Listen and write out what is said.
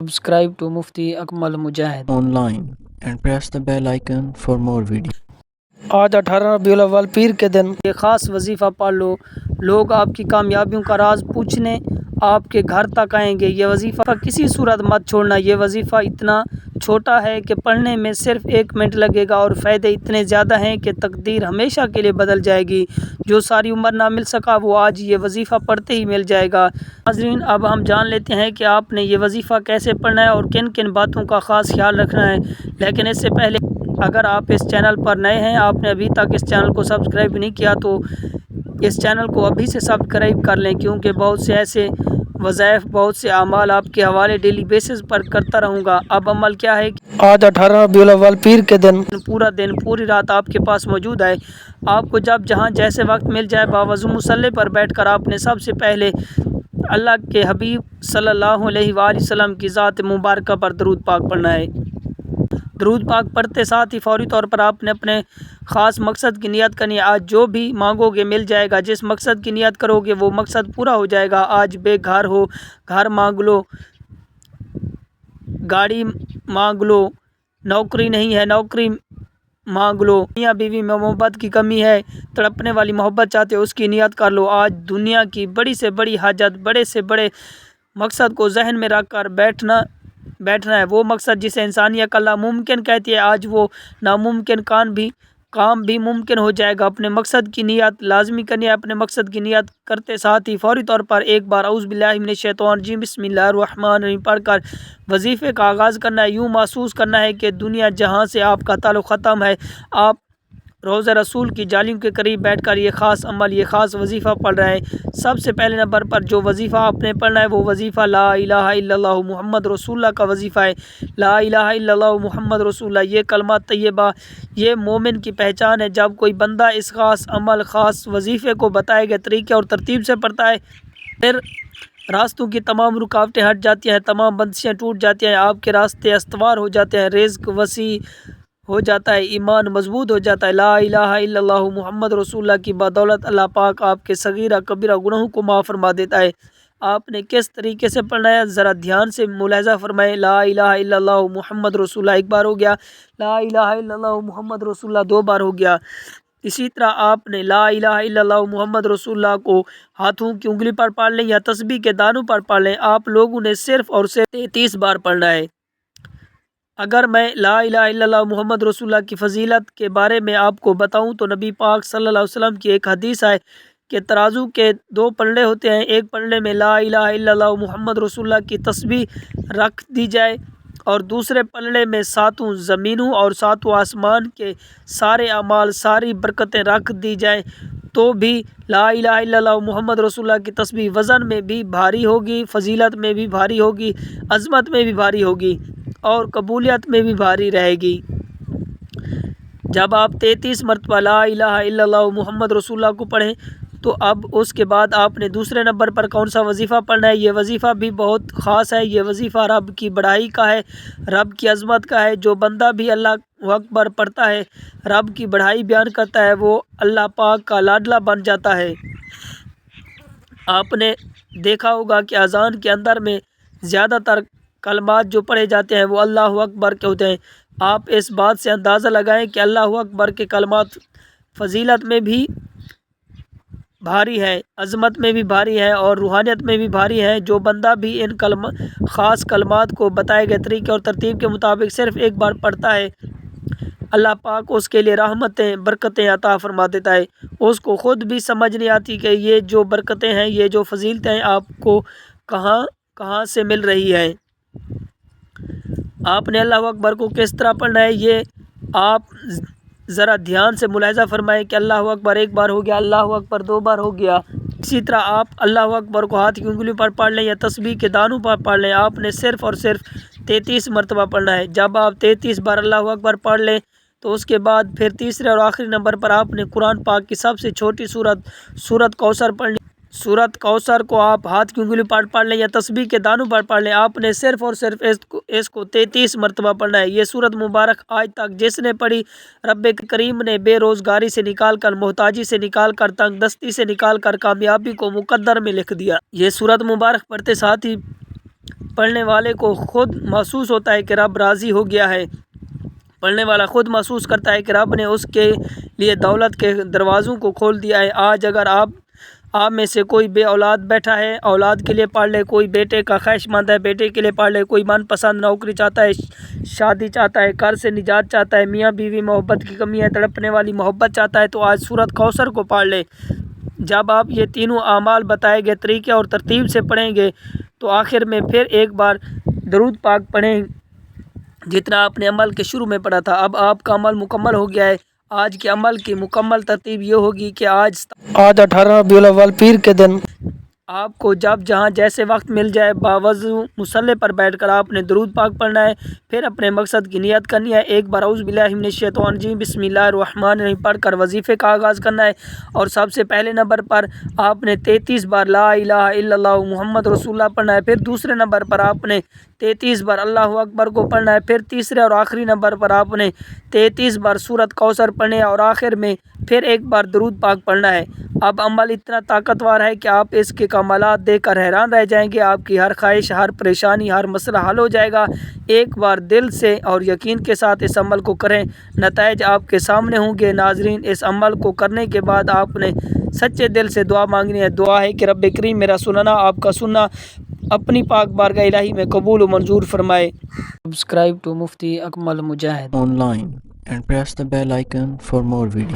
Subscribe to Mufti Akmal Mujahid online and press the bell icon for more videos. آج 18 ربیع الاول پیر کے دن یہ خاص وظیفہ پڑھ لو، لوگ آپ کی کامیابیوں کا راز پوچھنے آپ کے گھر تک آئیں گے۔ یہ وظیفہ کسی صورت مت چھوڑنا، یہ وظیفہ اتنا چھوٹا ہے کہ پڑھنے میں صرف 1 منٹ لگے گا اور فائدے اتنے زیادہ ہیں کہ تقدیر ہمیشہ کے لیے بدل جائے گی۔ جو ساری عمر نہ مل سکا وہ آج یہ وظیفہ پڑھتے ہی مل جائے گا۔ ناظرین، اب ہم جان لیتے ہیں کہ آپ نے یہ وظیفہ کیسے پڑھنا ہے اور کن کن باتوں کا خاص خیال رکھنا ہے، لیکن اس سے پہلے اگر آپ اس چینل پر نئے ہیں، آپ نے ابھی تک اس چینل کو سبسکرائب نہیں کیا تو اس چینل کو ابھی سے سبسکرائب کر لیں، کیونکہ بہت سے ایسے وظائف، بہت سے اعمال آپ کے حوالے ڈیلی بیسس پر کرتا رہوں گا۔ اب عمل کیا ہے کہ آج 18 ربیع الاول پیر کے دن پورا دن، پوری رات آپ کے پاس موجود ہے۔ آپ کو جب جہاں جیسے وقت مل جائے باوضو مصلی پر بیٹھ کر آپ نے سب سے پہلے اللہ کے حبیب صلی اللہ علیہ وآلہ وسلم کی ذات مبارکہ پر درود پاک پڑھنا ہے۔ درود پاک پڑھتے ساتھ ہی فوری طور پر آپ نے اپنے خاص مقصد کی نیت کرنی ہے۔ آج جو بھی مانگو گے مل جائے گا، جس مقصد کی نیت کرو گے وہ مقصد پورا ہو جائے گا۔ آج بے گھر ہو، گھر مانگ لو، گاڑی مانگ لو، نوکری نہیں ہے نوکری مانگ لو، میاں بیوی میں محبت کی کمی ہے، تڑپنے والی محبت چاہتے ہو اس کی نیت کر لو۔ آج دنیا کی بڑی سے بڑی حاجت، بڑے سے بڑے مقصد کو ذہن میں رکھ کر بیٹھنا ہے، وہ مقصد جسے انسانی عقل ناممکن کہتی ہے، آج وہ ناممکن کام بھی ممکن ہو جائے گا۔ اپنے مقصد کی نیت لازمی کرنی ہے۔ اپنے مقصد کی نیت کرتے ساتھ ہی فوری طور پر ایک بار اعوذ باللہ من الشیطان الرجیم بسم اللہ الرحمن الرحیم پڑھ کر وظیفے کا آغاز کرنا ہے۔ یوں محسوس کرنا ہے کہ دنیا جہاں سے آپ کا تعلق ختم ہے، آپ روضہ رسول کی جالیوں کے قریب بیٹھ کر یہ خاص عمل، یہ خاص وظیفہ پڑھ رہے ہیں۔ سب سے پہلے نمبر پر جو وظیفہ آپ نے پڑھنا ہے وہ وظیفہ لا الہ الا اللہ محمد رسول اللہ کا وظیفہ ہے۔ لا الہ الا اللہ محمد رسول اللہ، یہ کلمہ طیبہ، یہ مومن کی پہچان ہے۔ جب کوئی بندہ اس خاص عمل، خاص وظیفے کو بتائے گئے طریقے اور ترتیب سے پڑھتا ہے، پھر راستوں کی تمام رکاوٹیں ہٹ جاتی ہیں، تمام بندشیں ٹوٹ جاتی ہیں، آپ کے راستے استوار ہو جاتے ہیں، رزق وسیع ہو جاتا ہے، ایمان مضبوط ہو جاتا ہے۔ لا الہ الا اللہ محمد رسول اللہ کی بدولت اللہ پاک آپ کے صغیرہ کبیرہ گناہوں کو معاف فرما دیتا ہے۔ آپ نے کس طریقے سے پڑھنا ہے ذرا دھیان سے ملاحظہ فرمائیں۔ لا الہ الا اللہ محمد رسول اللہ 1 بار ہو گیا، لا الہ الا اللہ محمد رسول اللہ 2 بار ہو گیا۔ اسی طرح آپ نے لا الہ الا اللہ محمد رسول اللہ کو ہاتھوں کی انگلی پر پڑھ لیں یا تسبیح کے دانوں پر پڑھ لیں۔ آپ لوگوں نے صرف اور صرف 33 بار پڑھنا ہے۔ اگر میں لا الہ الا اللہ محمد رسول اللہ کی فضیلت کے بارے میں آپ کو بتاؤں تو نبی پاک صلی اللہ علیہ وسلم کی ایک حدیث ہے کہ ترازو کے 2 پلڑے ہوتے ہیں، ایک پلڑے میں لا الہ الا اللہ محمد رسول اللہ کی تسبیح رکھ دی جائے اور دوسرے پلڑے میں 7 زمینوں اور 7 آسمان کے سارے اعمال، ساری برکتیں رکھ دی جائیں تو بھی لا الہ الا اللہ محمد رسول اللہ کی تسبیح وزن میں بھی بھاری ہوگی، فضیلت میں بھی بھاری ہوگی، عظمت میں بھی بھاری ہوگی اور قبولیت میں بھی بھاری رہے گی۔ جب آپ 33 مرتبہ لا الہ الا اللہ محمد رسول اللہ کو پڑھیں تو اب اس کے بعد آپ نے دوسرے نمبر پر کون سا وظیفہ پڑھنا ہے؟ یہ وظیفہ بھی بہت خاص ہے۔ یہ وظیفہ رب کی بڑائی کا ہے، رب کی عظمت کا ہے۔ جو بندہ بھی اللہ اکبر پڑھتا ہے، رب کی بڑائی بیان کرتا ہے، وہ اللہ پاک کا لاڈلا بن جاتا ہے۔ آپ نے دیکھا ہوگا کہ اذان کے اندر میں زیادہ تر کلمات جو پڑھے جاتے ہیں وہ اللہ اکبر کے ہوتے ہیں۔ آپ اس بات سے اندازہ لگائیں کہ اللہ اکبر کے کلمات فضیلت میں بھی بھاری ہے، عظمت میں بھی بھاری ہے اور روحانیت میں بھی بھاری ہے۔ جو بندہ بھی ان خاص کلمات کو بتائے گئے طریقے اور ترتیب کے مطابق صرف 1 بار پڑھتا ہے، اللہ پاک اس کے لیے رحمتیں، برکتیں عطا فرما دیتا ہے۔ اس کو خود بھی سمجھ نہیں آتی کہ یہ جو برکتیں ہیں، یہ جو فضیلتیں ہیں آپ کو کہاں سے مل رہی ہے۔ آپ نے اللہ اکبر کو کس طرح پڑھنا ہے یہ آپ ذرا دھیان سے ملاحظہ فرمائیں کہ اللہ اکبر 1 بار ہو گیا، اللہ اکبر 2 بار ہو گیا۔ اسی طرح آپ اللہ اکبر کو ہاتھ کی انگلی پر پڑھ لیں یا تسبیح کے دانوں پر پڑھ لیں۔ آپ نے صرف اور صرف 33 مرتبہ پڑھنا ہے۔ جب آپ 33 بار اللہ اکبر پڑھ لیں تو اس کے بعد پھر تیسرے اور آخری نمبر پر آپ نے قرآن پاک کی سب سے چھوٹی سورت کوثر پڑھنی۔ سورت کوثر کو آپ ہاتھ کی انگلی پر پڑھ لیں یا تسبیح کے دانوں پر پڑھ لیں۔ آپ نے صرف اور صرف اس کو 33 مرتبہ پڑھنا ہے۔ یہ سورت مبارک آج تک جس نے پڑھی، رب کریم نے بے روزگاری سے نکال کر، محتاجی سے نکال کر، تنگ دستی سے نکال کر کامیابی کو مقدر میں لکھ دیا۔ یہ سورت مبارک پڑھتے ساتھ ہی پڑھنے والے کو خود محسوس ہوتا ہے کہ رب راضی ہو گیا ہے۔ پڑھنے والا خود محسوس کرتا ہے کہ رب نے اس کے لیے دولت کے دروازوں کو کھول دیا ہے۔ آج اگر آپ میں سے کوئی بے اولاد بیٹھا ہے، اولاد کے لیے پڑھ لے، کوئی بیٹے کا خواہش مند ہے، بیٹے کے لیے پڑھ لے، کوئی من پسند نوکری چاہتا ہے، شادی چاہتا ہے، قرض سے نجات چاہتا ہے، میاں بیوی محبت کی کمی ہے، تڑپنے والی محبت چاہتا ہے، تو آج سورۃ کوثر کو پڑھ لے۔ جب آپ یہ تینوں اعمال بتائے گئے طریقے اور ترتیب سے پڑھیں گے تو آخر میں پھر ایک بار درود پاک پڑھیں جتنا آپ نے عمل کے شروع میں پڑھا تھا۔ اب آپ کا عمل مکمل ہو گیا ہے۔ آج کے عمل کی مکمل ترتیب یہ ہوگی کہ آج 18 ربیع الاول پیر کے دن آپ کو جب جہاں جیسے وقت مل جائے باوضو مصلی پر بیٹھ کر آپ نے درود پاک پڑھنا ہے، پھر اپنے مقصد کی نیت کرنی ہے، ایک بار اعوذ باللہ من الشیطان الرجیم بسم اللہ الرحمن الرحیم پڑھ کر وظیفے کا آغاز کرنا ہے، اور سب سے پہلے نمبر پر آپ نے 33 بار لا الہ الا اللہ محمد رسول اللہ پڑھنا ہے، پھر دوسرے نمبر پر آپ نے 33 بار اللہ اکبر کو پڑھنا ہے، پھر تیسرے اور آخری نمبر پر آپ نے 33 بار سورۃ کوثر پڑھنے ہے، اور آخر میں پھر ایک بار درود پاک پڑھنا ہے۔ اب عمل اتنا طاقتور ہے کہ آپ اس کے کمالات دیکھ کر حیران رہ جائیں گے۔ آپ کی ہر خواہش، ہر پریشانی، ہر مسئلہ حل ہو جائے گا۔ ایک بار دل سے اور یقین کے ساتھ اس عمل کو کریں، نتائج آپ کے سامنے ہوں گے۔ ناظرین، اس عمل کو کرنے کے بعد آپ نے سچے دل سے دعا مانگنی ہے۔ دعا ہے کہ رب کریم میرا سننا، آپ کا سننا اپنی پاک بارگاہ الہی میں قبول و منظور فرمائے۔ Subscribe to Mufti Akmal Mujahid online and press the bell icon for more videos.